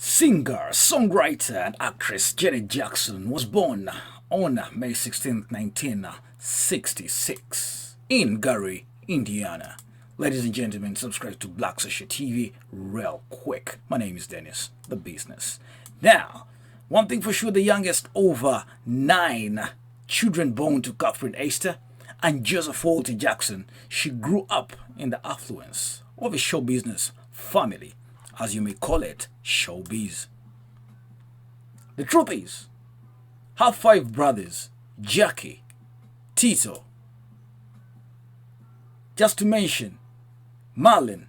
Singer, songwriter, and actress Janet Jackson was born on May 16, 1966 in Gary, Indiana. Ladies and gentlemen, subscribe to Black Social TV real quick. My name is Dennis, the business. Now, one thing for sure, the youngest over 9 children born to Catherine Esther and Joseph Walter Jackson, she grew up in the affluence of a show business family, as you may call it, showbiz. The truth is, her 5 brothers, Jackie, Tito, just to mention, Marlon,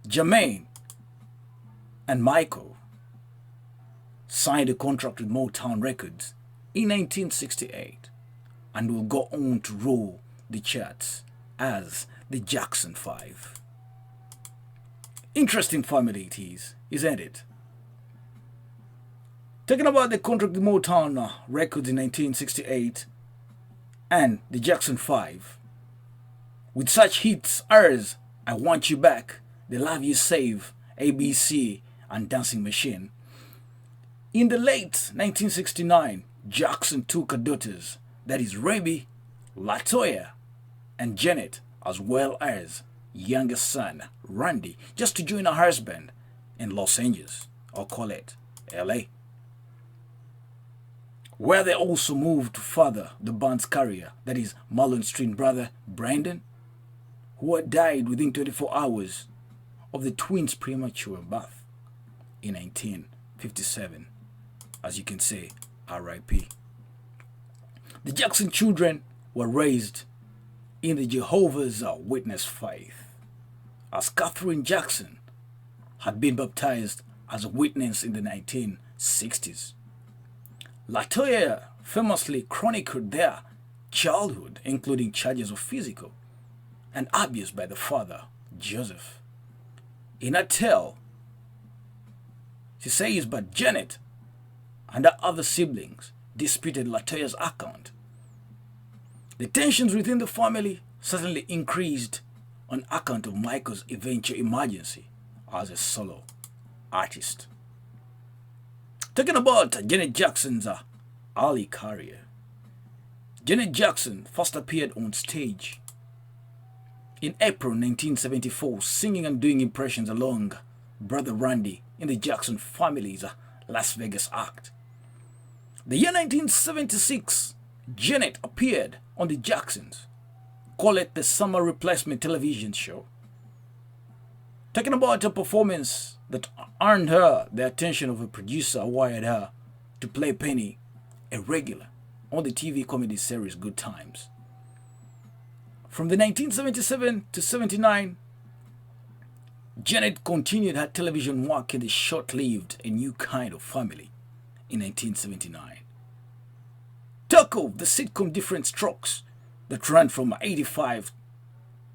Jermaine, and Michael, signed a contract with Motown Records in 1968 and will go on to rule the charts as the Jackson 5. Interesting family it is, isn't it? Talking about the contract with Motown Records in 1968 and the Jackson 5, with such hits as I Want You Back, The Love You Save, ABC, and Dancing Machine. In the late 1969, Jackson took her daughters, that is Ruby, Latoya, and Janet, as well as youngest son, Randy, just to join her husband in Los Angeles, or call it LA, where they also moved to further the band's career, that is Marlon's twin brother, Brandon, who had died within 24 hours of the twins' premature birth in 1957. As you can say, RIP. The Jackson children were raised in the Jehovah's Witness faith, as Catherine Jackson had been baptized as a witness in the 1960s. Latoya famously chronicled their childhood, including charges of physical and abuse by the father, Joseph. In her tale, she says, but Janet and her other siblings disputed Latoya's account. The tensions within the family certainly increased on account of Michael's eventual emergency as a solo artist. Talking about Janet Jackson's early career, Janet Jackson first appeared on stage in April 1974, singing and doing impressions along brother Randy in the Jackson family's Las Vegas act. The year 1976, Janet appeared on the Jacksons, call it the summer replacement television show. Talking about a performance that earned her the attention of a producer who hired her to play Penny, a regular on the TV comedy series Good Times. From the 1977 to 79, Janet continued her television work in the short-lived A New Kind of Family in 1979. Talk of the sitcom Different Strokes that ran from 85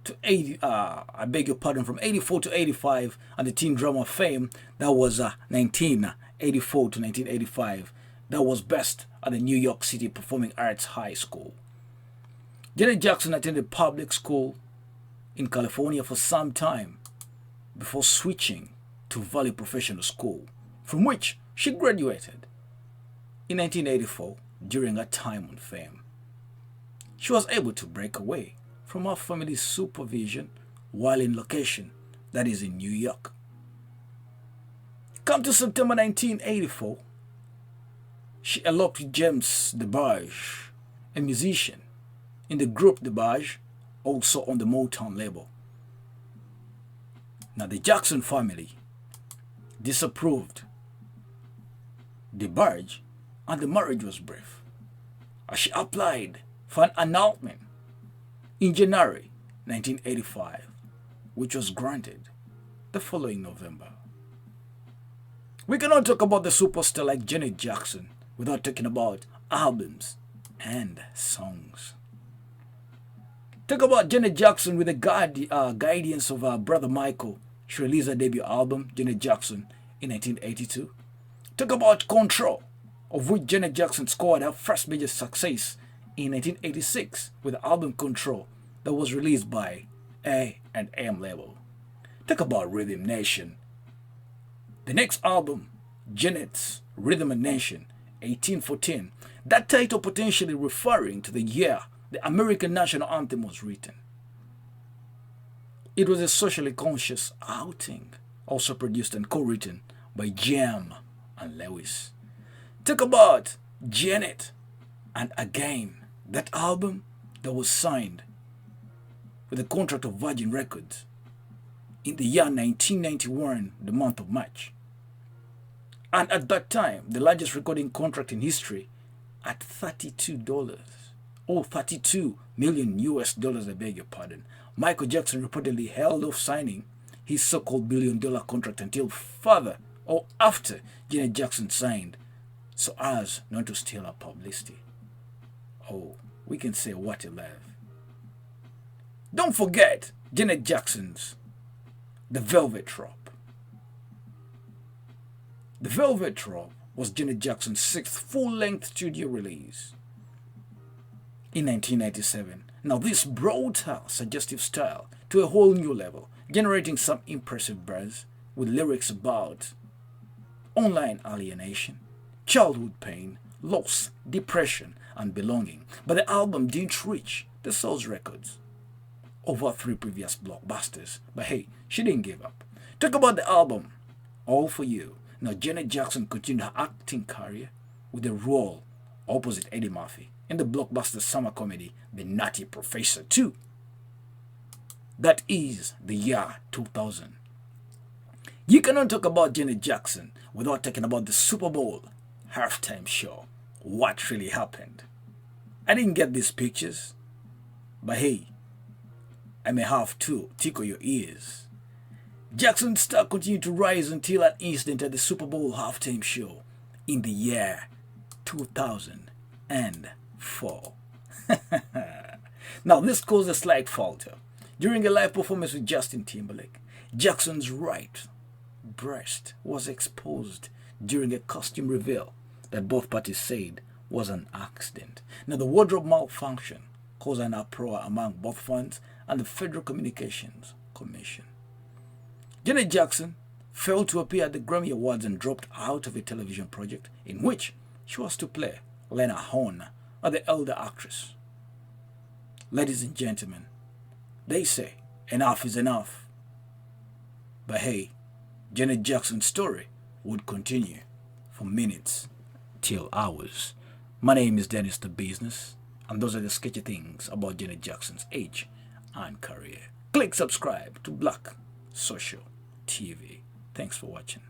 to 80, from 84 to 85, and the teen drama Fame, that was 1984 to 1985, that was best at the New York City Performing Arts High School. Janet Jackson attended public school in California for some time before switching to Valley Professional School, from which she graduated in 1984 during her time on Fame. She was able to break away from her family's supervision while in location, that is in New York. Come to September 1984, she eloped with James DeBarge, a musician in the group DeBarge, also on the Motown label. Now the Jackson family disapproved DeBarge, and the marriage was brief, as she applied for an annulment in January 1985, which was granted the following November. We cannot talk about the superstar like Janet Jackson without talking about albums and songs. Talk about Janet Jackson with the guidance of her brother Michael. She released her debut album, Janet Jackson, in 1982. Talk about Control, of which Janet Jackson scored her first major success in 1986 with the album Control that was released by A&M label. Talk about Rhythm Nation. The next album, Janet's Rhythm and Nation, 1814. That title potentially referring to the year the American national anthem was written. It was a socially conscious outing, also produced and co-written by Jam and Lewis. Talk about Janet, and again, that album that was signed with a contract of Virgin Records in the year 1991, the month of March. And at that time, the largest recording contract in history at $32, or 32 million US dollars, I beg your pardon. Michael Jackson reportedly held off signing his so-called $1 billion contract until further or after Janet Jackson signed, so as not to steal her publicity. Oh, we can say what a life. Don't forget Janet Jackson's The Velvet Rope. The Velvet Rope was Janet Jackson's 6th full-length studio release in 1997. Now this brought her suggestive style to a whole new level, generating some impressive buzz with lyrics about online alienation, childhood pain, loss, depression, and belonging. But the album didn't reach the sales records over 3 previous blockbusters. But hey, she didn't give up. Talk about the album, All For You. Now Janet Jackson continued her acting career with a role opposite Eddie Murphy in the blockbuster summer comedy The Nutty Professor 2. That is the year 2000. You cannot talk about Janet Jackson without talking about the Super Bowl halftime show. What really happened? I didn't get these pictures, but hey, I may have to tickle your ears. Jackson's star continued to rise until an incident at the Super Bowl halftime show in the year 2004. Now, this caused a slight falter. During a live performance with Justin Timberlake, Jackson's right breast was exposed during a costume reveal that both parties said was an accident. Now, the wardrobe malfunction caused an uproar among both fans and the Federal Communications Commission. Janet Jackson failed to appear at the Grammy Awards and dropped out of a television project in which she was to play Lena Horne, or the elder actress. Ladies and gentlemen, they say enough is enough. But hey, Janet Jackson's story would continue for minutes till hours. My name is Dennis the Business, and those are the sketchy things about Janet Jackson's age and career. Click subscribe to Black Social TV. Thanks for watching.